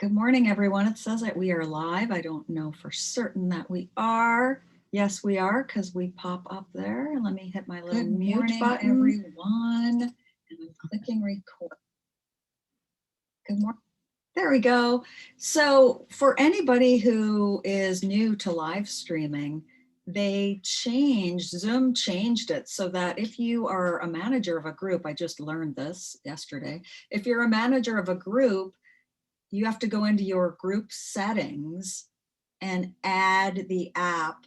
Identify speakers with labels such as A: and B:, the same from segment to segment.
A: Good morning, everyone. It says that we are live. I don't know for certain that we are. Yes, we are, because we pop up there. Let me hit my little mute button. Everyone. And I'm clicking record. Good morning. There we go. So for anybody who is new to live streaming, Zoom changed it so that if you are a manager of a group, I just learned this yesterday, if you're a manager of a group, you have to go into your group settings and add the app,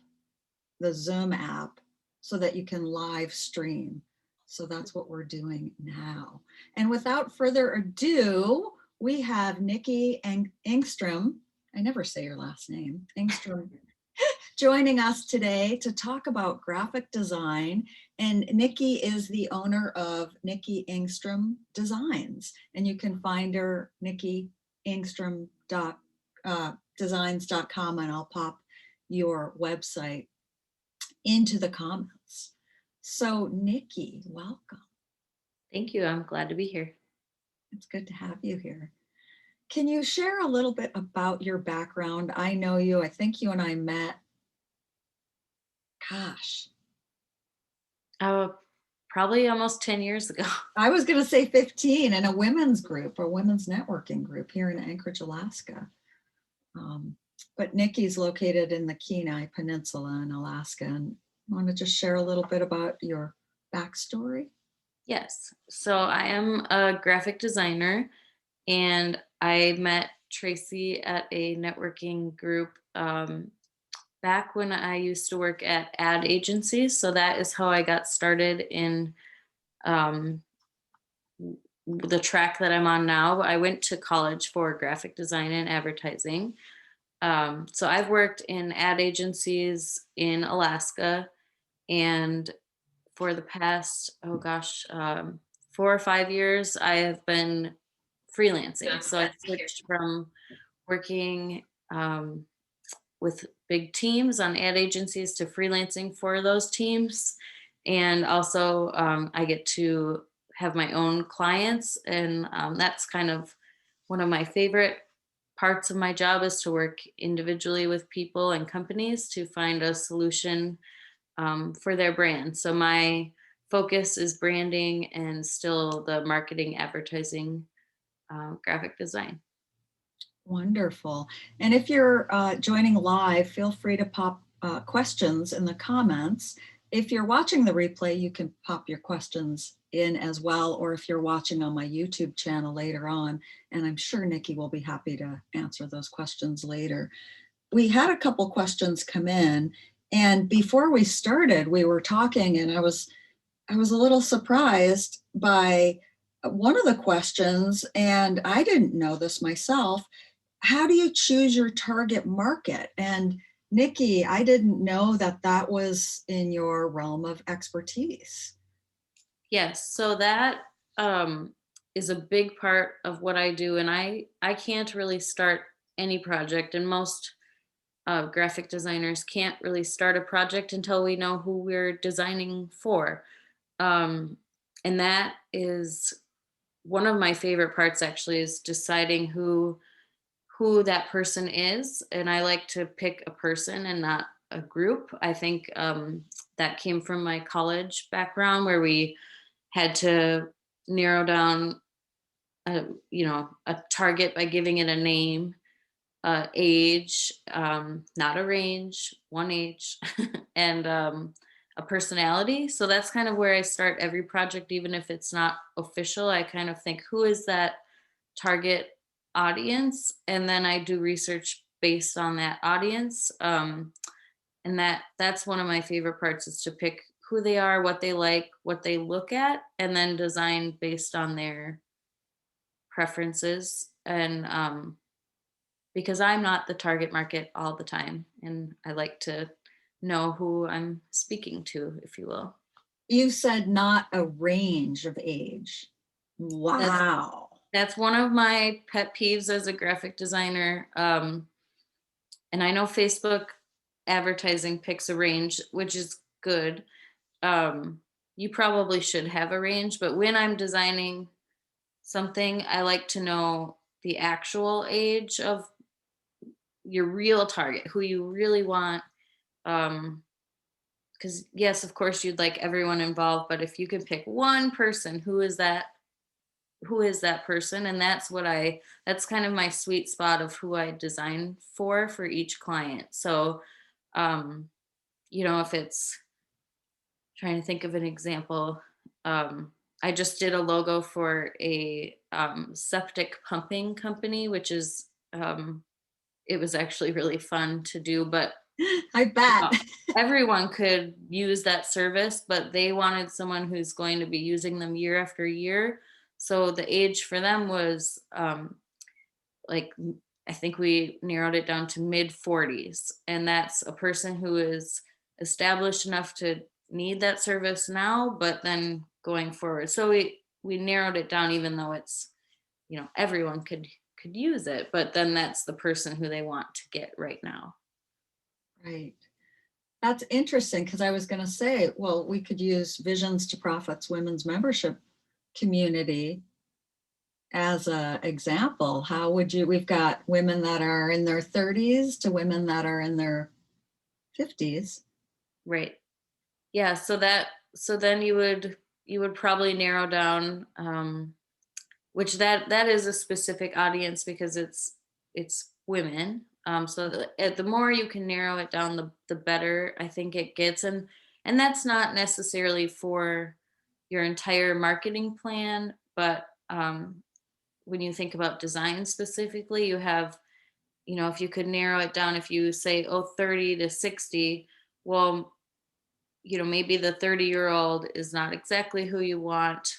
A: the Zoom app, so that you can live stream. So that's what we're doing now. And without further ado, we have Niki and Engstrom. I never say your last name, Engstrom, joining us today to talk about graphic design. And Niki is the owner of Niki Engstrom Designs. And you can find her, Niki Engstrom.designs.com, and I'll pop your website into the comments. So Niki, welcome.
B: Thank you. I'm glad to be here.
A: It's good to have you here. Can you share a little bit about your background? I know you. I think you and I met, gosh.
B: Probably almost 10 years ago.
A: I was going to say 15 in a women's group, a women's networking group here in Anchorage, Alaska. But Niki's located in the Kenai Peninsula in Alaska. And want to just share a little bit about your backstory?
B: Yes. So I am a graphic designer, and I met Tracy at a networking group back when I used to work at ad agencies. So that is how I got started in the track that I'm on now. I went to college for graphic design and advertising. So I've worked in ad agencies in Alaska, and for the past, 4 or 5 years, I have been freelancing. So I switched from working with big teams on ad agencies to freelancing for those teams. And also I get to have my own clients. And that's kind of one of my favorite parts of my job, is to work individually with people and companies to find a solution for their brand. So my focus is branding and still the marketing, advertising, graphic design.
A: Wonderful. And if you're joining live, feel free to pop questions in the comments. If you're watching the replay, you can pop your questions in as well, or if you're watching on my YouTube channel later on, and I'm sure Niki will be happy to answer those questions later. We had a couple questions come in, and before we started, we were talking, and I was a little surprised by one of the questions, and I didn't know this myself. How do you choose your target market? And Niki, I didn't know that that was in your realm of expertise.
B: Yes, so that is a big part of what I do, and I can't really start any project, and most graphic designers can't really start a project until we know who we're designing for. And that is one of my favorite parts, actually, is deciding who that person is. And I like to pick a person and not a group. I think that came from my college background, where we had to narrow down a target by giving it a name, age, not a range, one age, and a personality. So that's kind of where I start every project, even if it's not official. I kind of think, who is that target audience? And then I do research based on that audience. And that's one of my favorite parts, is to pick who they are, what they like, what they look at, and then design based on their preferences. And because I'm not the target market all the time, and I like to know who I'm speaking to, if you will.
A: You said not a range of age. Wow.
B: That's one of my pet peeves as a graphic designer. And I know Facebook advertising picks a range, which is good. You probably should have a range, but when I'm designing something, I like to know the actual age of your real target, who you really want. Because yes, of course you'd like everyone involved, but if you could pick one person, who is that person? And that's kind of my sweet spot of who I design for each client. So um if it's, trying to think of an example, I just did a logo for a septic pumping company, which is it was actually really fun to do, but
A: I bet.
B: uh, everyone could use that service, but they wanted someone who's going to be using them year after year. So the age for them was like I think we narrowed it down to mid 40s, and that's a person who is established enough to need that service now, but then going forward. So we narrowed it down, even though it's, everyone could use it, but then that's the person who they want to get right now.
A: Right. That's interesting because I was going to say, well, we could use Visions to Profits Women's Membership Community as a example. How would you, we've got women that are in their 30s to women that are in their 50s.
B: Right. Yeah, so then you would probably narrow down, which that is a specific audience because it's women. So the more you can narrow it down, the better I think it gets. And that's not necessarily for your entire marketing plan, but when you think about design specifically, you have, if you could narrow it down, if you say, oh, 30 to 60, well, maybe the 30-year-old is not exactly who you want,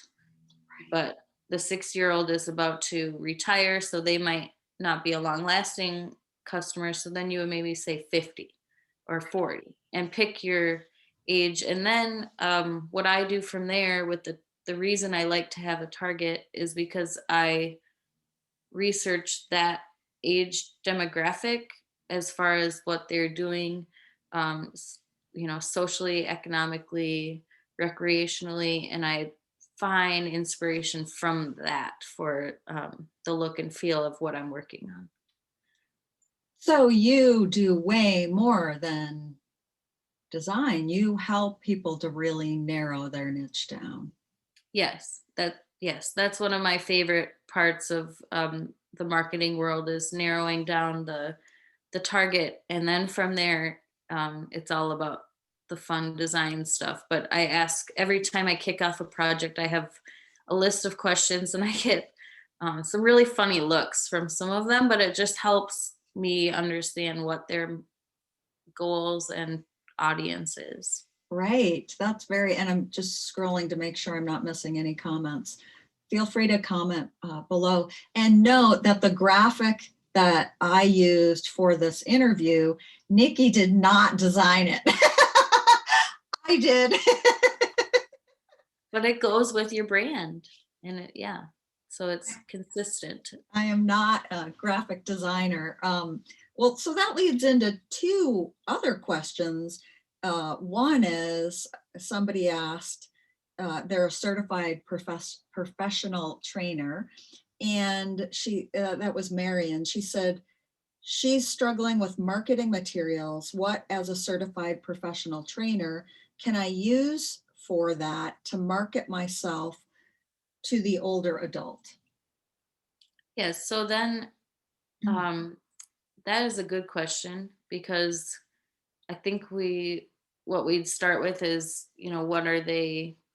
B: but the 6-year-old is about to retire, so they might not be a long lasting customer. So then you would maybe say 50 or 40 and pick your age. And then what I do from there with the reason I like to have a target is because I research that age demographic as far as what they're doing, socially, economically, recreationally, and I find inspiration from that for the look and feel of what I'm working on.
A: So you do way more than design. You help people to really narrow their niche down.
B: Yes, that's one of my favorite parts of the marketing world is narrowing down the target, and then from there, it's all about the fun design stuff. But I ask every time I kick off a project, I have a list of questions, and I get some really funny looks from some of them, but it just helps me understand what their goals and audience is.
A: Right. That's very, and I'm just scrolling to make sure I'm not missing any comments. Feel free to comment below and note that the graphic that I used for this interview, Niki did not design it. I did.
B: But it goes with your brand, and yeah, so it's consistent.
A: I am not a graphic designer. Well, so that leads into two other questions. One is somebody asked, they're a certified professional trainer, and that was Marion. She said she's struggling with marketing materials. What, as a certified professional trainer, can I use for that to market myself to the older adult?
B: Yes, so then um, that is a good question because I think what we'd start with is,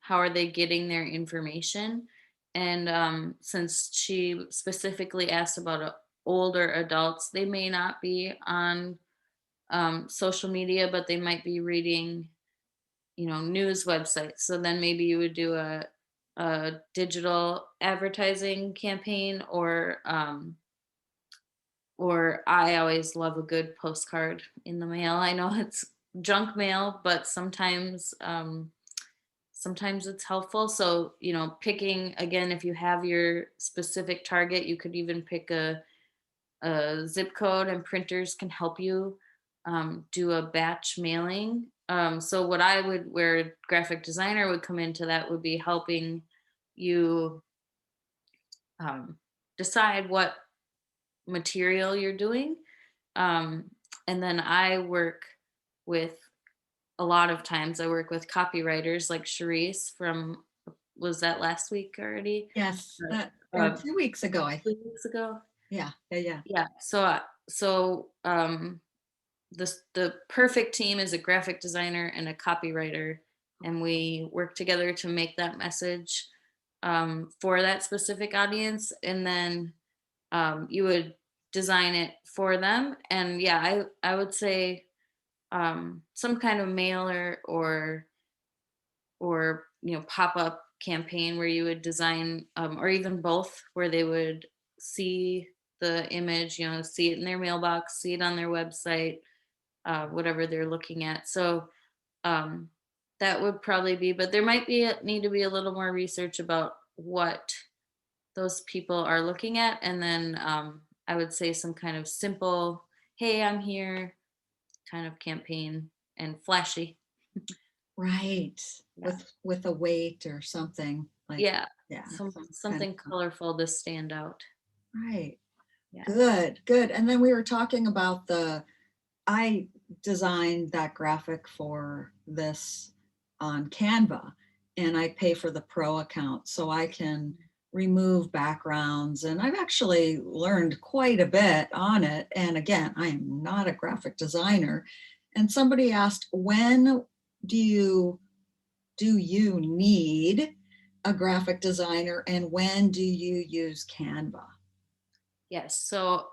B: how are they getting their information? And since she specifically asked about older adults, they may not be on social media, but they might be reading, news websites. So then maybe you would do a digital advertising campaign, or I always love a good postcard in the mail. I know it's junk mail, but sometimes it's helpful. So, picking again, if you have your specific target, you could even pick a zip code, and printers can help you do a batch mailing. So where a graphic designer would come into that would be helping you decide what material you're doing. Um, and then I work with a lot of times I work with copywriters like Charisse from, was that last week already?
A: Yes, that or
B: Uh,
A: 2 weeks ago, I think.
B: 2 weeks ago.
A: Yeah, yeah, yeah.
B: Yeah. So the perfect team is a graphic designer and a copywriter, and we work together to make that message for that specific audience, and then you would design it for them. And yeah, I would say some kind of mailer or pop up campaign where you would design, or even both, where they would see the image, see it in their mailbox, see it on their website, whatever they're looking at. So um, that would probably be, but there might be need to be a little more research about what those people are looking at, and then I would say some kind of simple, "Hey, I'm here" kind of campaign, and flashy.
A: Right.
B: Yeah,
A: With a weight or something like,
B: yeah,
A: yeah, some kind
B: something
A: of,
B: colorful to stand out.
A: right.
B: Yeah.
A: Good, good. And then we were talking about I designed that graphic for this on Canva, and I pay for the pro account so I can remove backgrounds. And I've actually learned quite a bit on it. And again, I am not a graphic designer. And somebody asked, when do you need a graphic designer and when do you use Canva?
B: Yes. So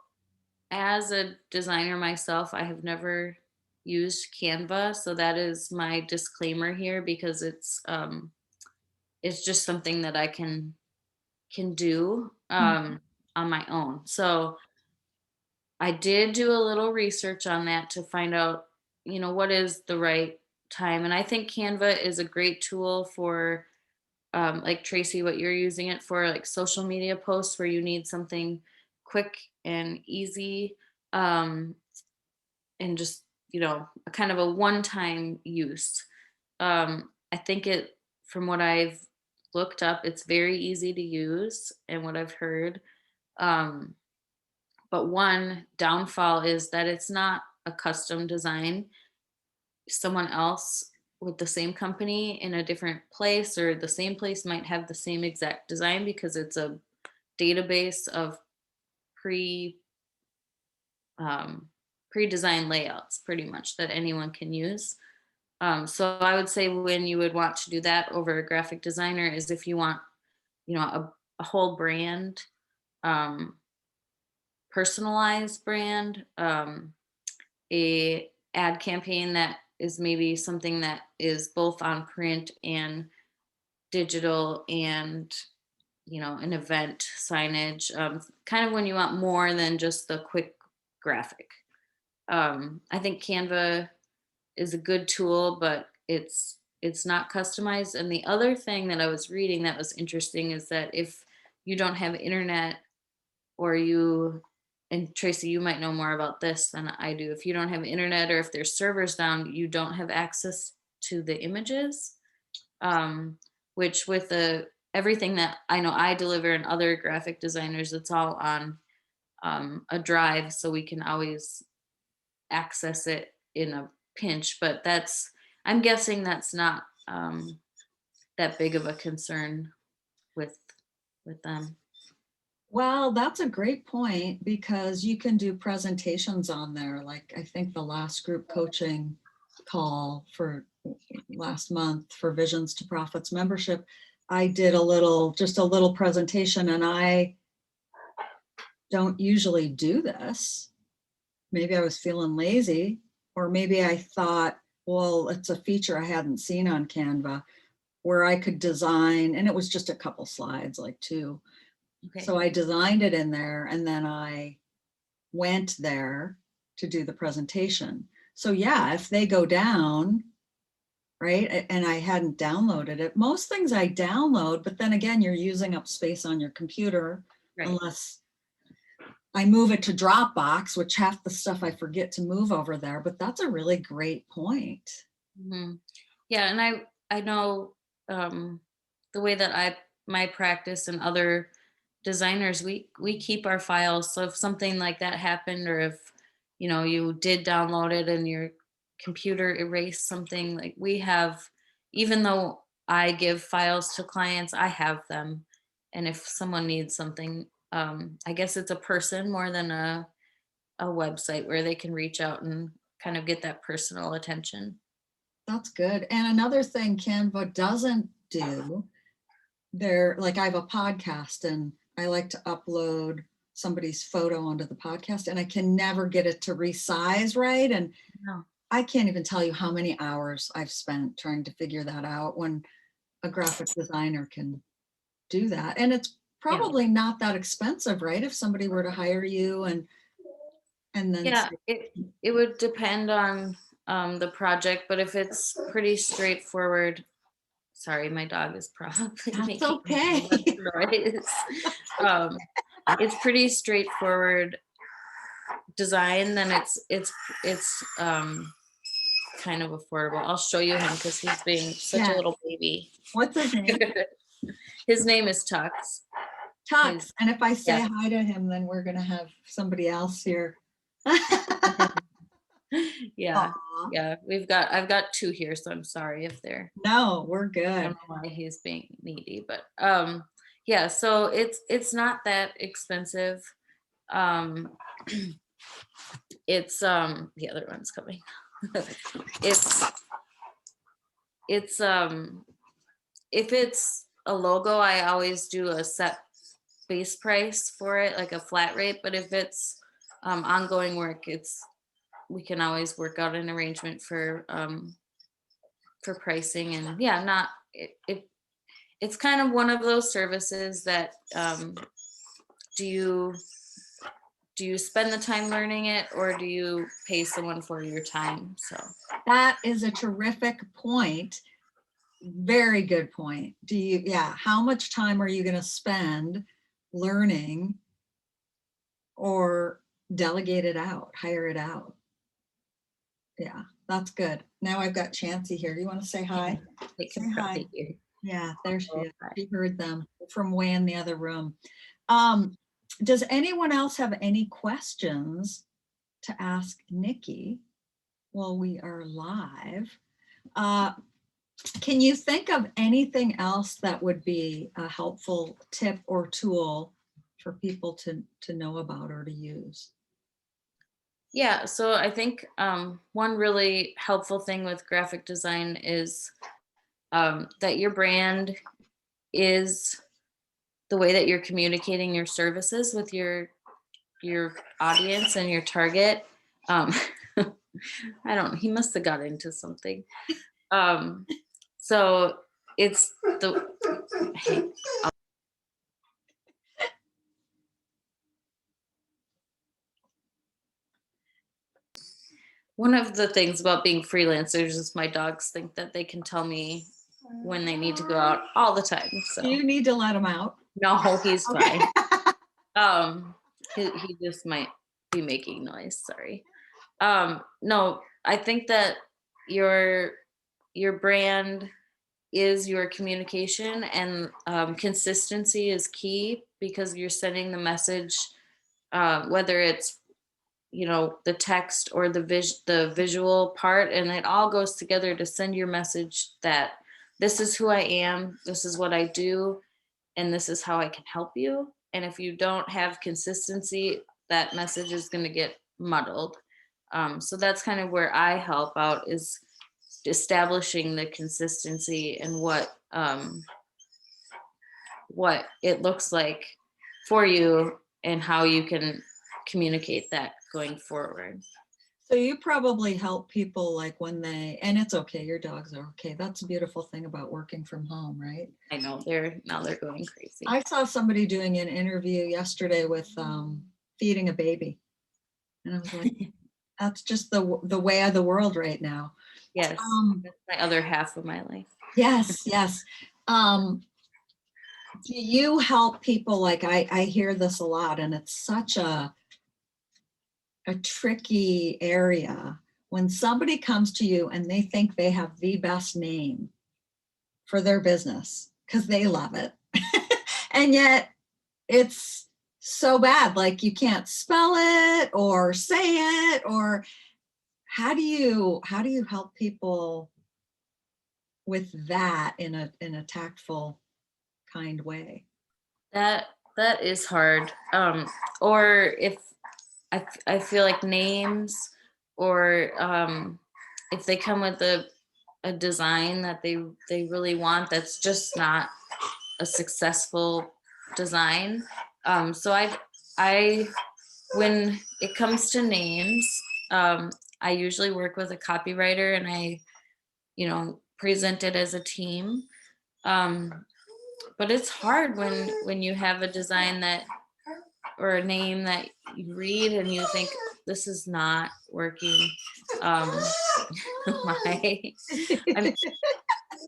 B: as a designer myself, I have never used Canva, so that is my disclaimer here, because it's just something that I can do on my own. So I did do a little research on that to find out, what is the right time. And I think Canva is a great tool for, like Tracy, what you're using it for, like social media posts where you need something quick and easy, um, and just, a kind of a one time use. I think from what I've looked up, it's very easy to use and what I've heard. Um, but one downfall is that it's not a custom design. Someone else with the same company in a different place or the same place might have the same exact design, because it's a database of pre um, pre-designed layouts pretty much that anyone can use. So I would say when you would want to do that over a graphic designer is if you want, a whole brand, um, personalized brand, a ad campaign that is maybe something that is both on print and digital, and an event signage, kind of when you want more than just the quick graphic. I think Canva is a good tool, but it's not customized. And the other thing that I was reading that was interesting is that if you don't have internet, or you, and Tracy, you might know more about this than I do. If you don't have internet, or if there's servers down, you don't have access to the images. Um, which with the everything that I know I deliver and other graphic designers, it's all on a drive, so we can always access it in a pinch. But I'm guessing that's not that big of a concern with them.
A: Well, that's a great point because you can do presentations on there. Like I think the last group coaching call for last month for Visions to Profits membership, I did just a little presentation, and I don't usually do this. Maybe I was feeling lazy, or maybe I thought, well, it's a feature I hadn't seen on Canva where I could design, and it was just a couple slides, like two.
B: Okay.
A: So I designed it in there and then I went there to do the presentation. So yeah, if they go down, right, and I hadn't downloaded it, most things I download, but then again, you're using up space on your computer
B: Right.
A: unless I move it to Dropbox, which half the stuff I forget to move over there. But that's a really great point.
B: Hmm. Yeah, and I know, um, the way that my practice and other designers, we keep our files. So if something like that happened, or if you did download it and your computer erased something, like we have, even though I give files to clients, I have them. And if someone needs something, I guess it's a person more than a website where they can reach out and kind of get that personal attention.
A: That's good. And another thing Canva doesn't do, like I have a podcast and I like to upload somebody's photo onto the podcast and I can never get it to resize right. And
B: No.
A: I can't even tell you how many hours I've spent trying to figure that out when a graphic designer can do that. And it's
B: Yeah.
A: probably not that expensive, right? If somebody were to hire you and then
B: Yeah,
A: say,
B: it would depend on the project, but if it's pretty straightforward, sorry, my dog is probably
A: that's
B: making
A: okay.
B: noise. Um, it's pretty straightforward design, then it's kind of affordable. I'll show you him because he's being such a
A: Yeah.
B: little baby.
A: What's his name?
B: His name is Tux.
A: Tux. And if I say
B: Yeah.
A: hi to him, then we're gonna have somebody else here.
B: Yeah,
A: Aw.
B: yeah. I've got two here, so I'm sorry if they're,
A: No, we're
B: I
A: good.
B: don't know why he's being needy, but yeah, so it's not that expensive. Um it's the other one's coming. it's it's if it's a logo, I always do a set base price for it, like a flat rate. But if it's ongoing work, we can always work out an arrangement for pricing. And yeah, not it's kind of one of those services that do you spend the time learning it, or do you pay someone for your time? So
A: That is a terrific point. Very good point. Yeah, how much time are you going to spend learning or delegate it out, hire it out? Yeah, that's good. Now I've got Chansey here. You want to say hi?
B: they
A: Say
B: can
A: hi.
B: probably hear.
A: Yeah, there she
B: Oh,
A: is.
B: hi.
A: She heard them from way in the other room. Um, does anyone else have any questions to ask Niki while we are live? Can you think of anything else that would be a helpful tip or tool for people to know about or to use?
B: Yeah, so I think one really helpful thing with graphic design is that your brand is the way that you're communicating your services with your audience and your target. Um, I don't know. He must have got into something. Um, so it's the hey, one of the things about being freelancers is my dogs think that they can tell me when they need to go out all the time. So
A: Do you need to let them out?
B: no, he's
A: Okay.
B: fine. He just might be making noise. Sorry. No, I think that your your brand is your communication, and consistency is key because you're sending the message, whether it's the text or the visual part, and it all goes together to send your message that this is who I am, this is what I do, and this is how I can help you. And if you don't have consistency, that message is going to get muddled. So that's kind of where I help out, is establishing the consistency and what it looks like for you and how you can communicate that going forward.
A: So you probably help people like when and it's okay, your dogs are okay. That's a beautiful thing about working from home, right?
B: I know now they're going crazy.
A: I saw somebody doing an interview yesterday with feeding a baby. And I was like, that's just the way of the world right now.
B: Yes, that's my other half of my life.
A: Yes, yes. Do you help people? Like I hear this a lot, and it's such a tricky area when somebody comes to you and they think they have the best name for their business because they love it. And yet it's so bad, like you can't spell it or say it, or how do you help people with that in a tactful, kind way?
B: That that is hard. Or if I feel like names, or if they come with a design that they really want that's just not a successful design. So I when it comes to names, um, I usually work with a copywriter, and I, present it as a team. Um, but it's hard when you have a design that, or a name that you read and you think this is not working. Um, my, I'm,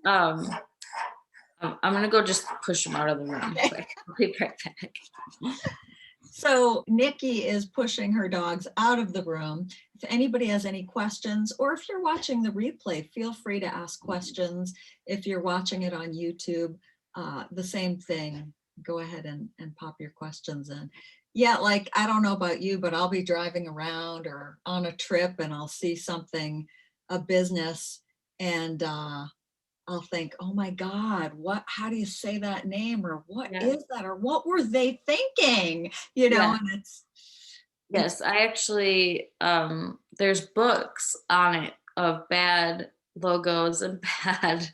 B: um, I'm gonna go just push him out of the room quick. I'll be right back.
A: So Nikki is pushing her dogs out of the room. If anybody has any questions, or if you're watching the replay, feel free to ask questions. If you're watching it on YouTube, the same thing. Go ahead and pop your questions in. Yeah, like I don't know about you, but I'll be driving around or on a trip and I'll see something, a business, and I'll think, oh my God, how do you say that name? Or what
B: Yeah,
A: is that? Or what were they thinking?
B: yeah.
A: And it's,
B: Yes, I actually, there's books on it of bad logos and bad,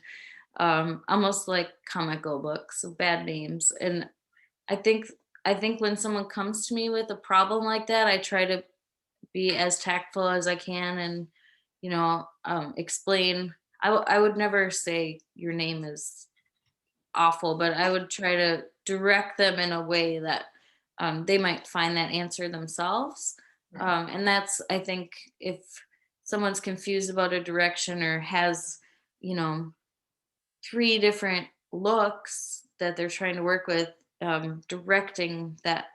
B: almost like comical books of bad names. And I think I think when someone comes to me with a problem like that, I try to be as tactful as I can, and explain. I would never say your name is awful, but I would try to direct them in a way that they might find that answer themselves.
A: right.
B: And that's, I think, if someone's confused about a direction, or has, you know, three different looks that they're trying to work with, directing that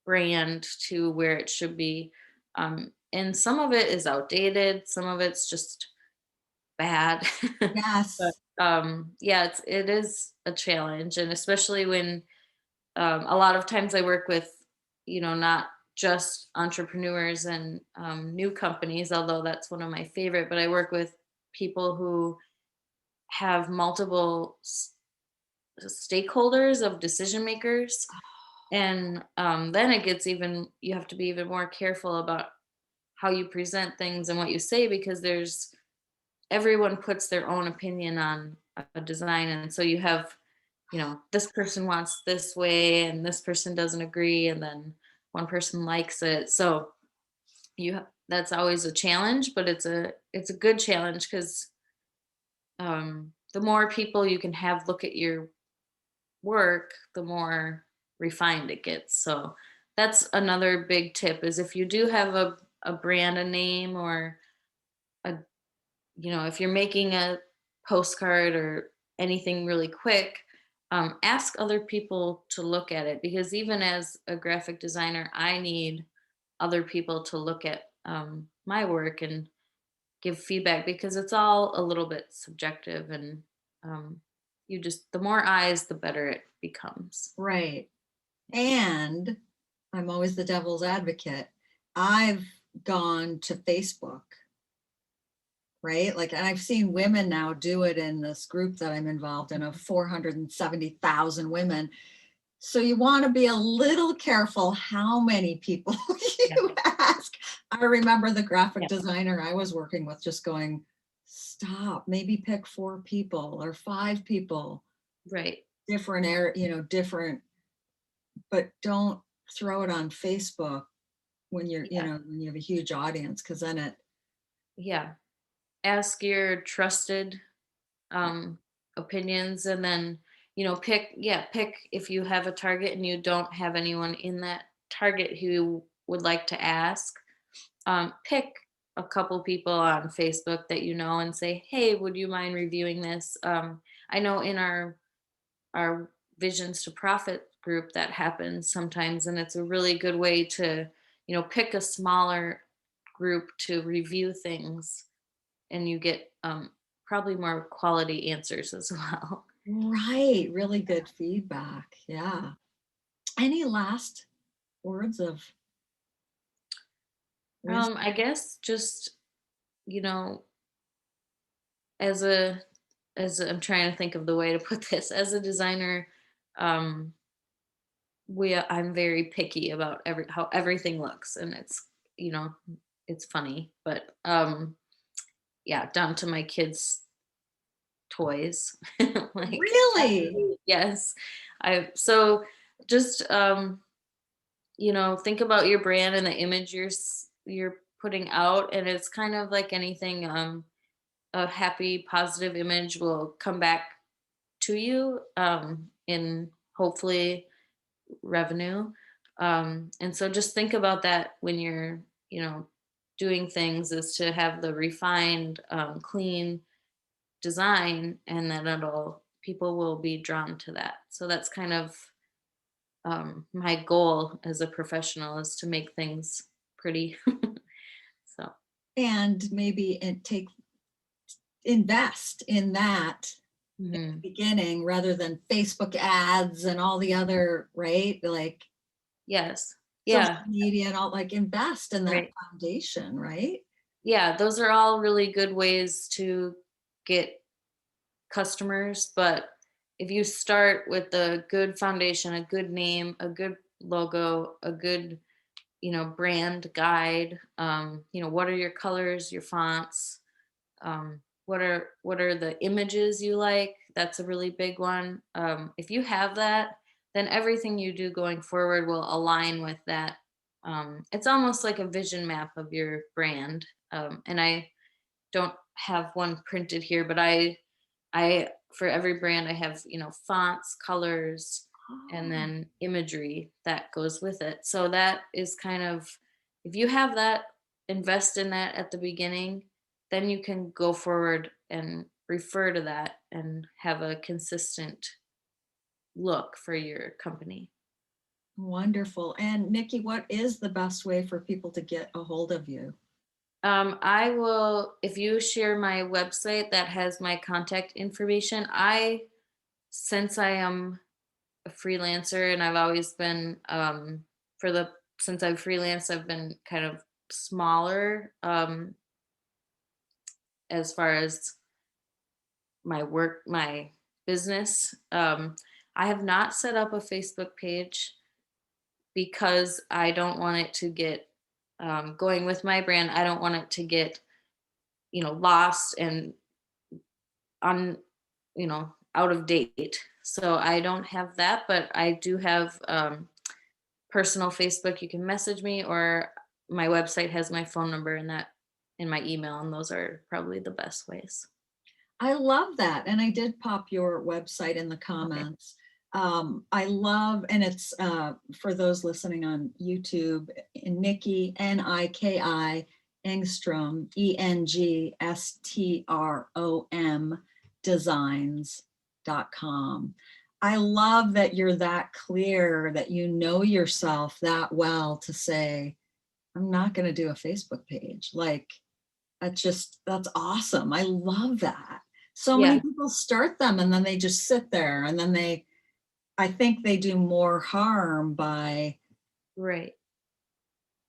B: brand to where it should be. And some of it is outdated, some of it's just bad. But
A: Yes.
B: yeah, it is a challenge, and especially when, a lot of times I work with, not just entrepreneurs and new companies, although that's one of my favorite, but I work with people who have multiple stakeholders of decision makers. And then it gets even, you have to be even more careful about how you present things and what you say, because there's everyone puts their own opinion on a design. And so you have, this person wants this way and this person doesn't agree, and then one person likes it. So that's always a challenge, but it's a good challenge, because the more people you can have look at your work, the more refined it gets. So that's another big tip, is if you do have a brand, a name, or a, if you're making a postcard or anything really quick, ask other people to look at it, because even as a graphic designer, I need other people to look at my work and give feedback, because it's all a little bit subjective. And um, the more eyes, the better it becomes.
A: Right. And I'm always the devil's advocate. I've gone to Facebook, right? Like, and I've seen women now do it in this group that I'm involved in of 470,000 women. So you want to be a little careful how many people
B: Yeah.
A: you ask. I remember the graphic
B: Yeah.
A: designer I was working with just going, stop, maybe pick 4 people or 5 people,
B: Right.
A: different different, but don't throw it on Facebook when
B: Yeah.
A: when you have a huge audience, because then it,
B: Yeah. Ask your trusted um opinions, and then, pick, if you have a target and you don't have anyone in that target who would like to ask, pick a couple people on Facebook that and say, hey, would you mind reviewing this? I know in our visions to profit group that happens sometimes, and it's a really good way to, pick a smaller group to review things, and you get probably more quality answers as well.
A: right, really good feedback. Yeah. Any last words of wisdom?
B: I guess just, you know, as a I'm trying to think of the way to put this. As a designer, um, I'm very picky about how everything looks, and it's, you know, it's funny, but yeah, down to my kids' toys. Like,
A: Really?
B: yes. I so just think about your brand and the image you're putting out, and it's kind of like anything. A happy, positive image will come back to you in hopefully revenue. And so just think about that when you're, doing things, is to have the refined, clean design, and then people will be drawn to that. So that's kind of my goal as a professional, is to make things pretty. So,
A: And maybe invest in that
B: mhm.
A: beginning rather than Facebook ads and all the other, right? Like
B: Yes.
A: social
B: Yeah.
A: media and all, like invest in that
B: Right.
A: foundation, right?
B: Yeah, those are all really good ways to get customers, but if you start with a good foundation, a good name, a good logo, a good, brand guide, what are your colors, your fonts, what are the images you like? That's a really big one. If you have that, then everything you do going forward will align with that. It's almost like a vision map of your brand. And I don't have one printed here, but I for every brand I have, fonts, colors, and
A: Oh,
B: then imagery that goes with it. So that is kind of, if you have that, invest in that at the beginning, then you can go forward and refer to that and have a consistent look for your company.
A: wonderful. And Nikki, what is the best way for people to get a hold of you?
B: I will, if you share my website that has my contact information, since I am a freelancer, and I've always been, for the since I've freelanced, I've been kind of smaller, as far as my business. I have not set up a Facebook page because I don't want it to get, going with my brand. I don't want it to get, lost and on, out of date. So I don't have that, but I do have, personal Facebook. You can message me, or my website has my phone number and that in my email, and those are probably the best ways.
A: I love that. And I did pop your website in the
B: Okay.
A: comments. I love, and it's for those listening on YouTube, Niki, Niki, Engstrom, Engstrom, designs.com. I love that you're that clear, that you know yourself that well to say, I'm not going to do a Facebook page. Like, that's awesome. I love that. So many
B: Yeah.
A: people start them and then they just sit there and then I think they do more harm by,
B: Right.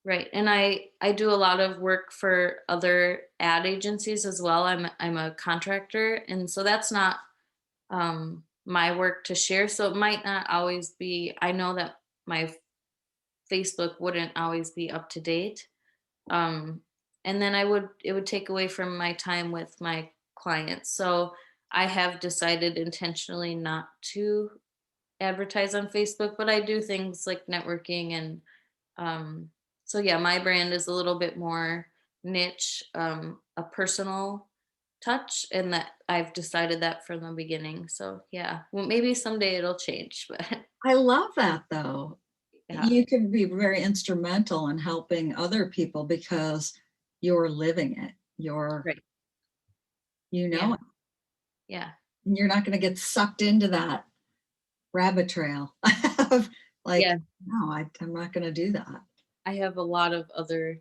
B: Right. And I do a lot of work for other ad agencies as well. I'm a contractor, and so that's not, my work to share. So it might not always be, I know that my Facebook wouldn't always be up to date. um and then it would take away from my time with my clients. So I have decided intentionally not to advertise on Facebook, but I do things like networking, and so yeah, my brand is a little bit more niche, a personal touch, and that I've decided that from the beginning. So yeah, well, maybe someday it'll change, but
A: I love that though.
B: yeah.
A: You can be very instrumental in helping other people because you're living it.
B: Right.
A: You
B: Yeah.
A: know it.
B: Yeah.
A: And you're not going to get sucked into that rabbit trail of like,
B: Yeah.
A: no, I'm not going to do that.
B: I have a lot of other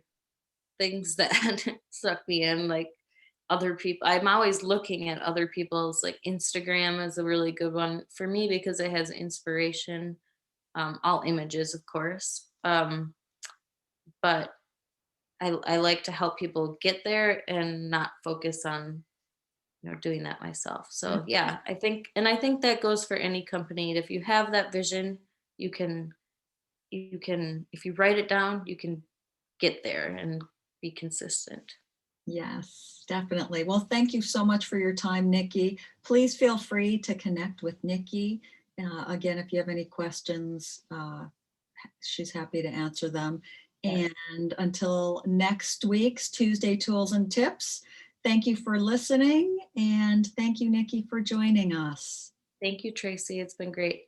B: things that suck me in, like other people. I'm always looking at other people's, like Instagram is a really good one for me because it has inspiration. all images, of course. But I like to help people get there and not focus on doing that myself. So yeah, I think that goes for any company. If you have that vision, you can if you write it down, you can get there and be consistent.
A: Yes, definitely. Well, thank you so much for your time, Nikki. Please feel free to connect with Nikki. Again, if you have any questions, she's happy to answer them.
B: Yes.
A: And until next week's Tuesday Tools and Tips, thank you for listening. And thank you, Nikki, for joining us.
B: Thank you, Tracy. It's been great.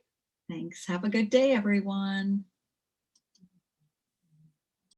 A: Thanks. Have a good day, everyone.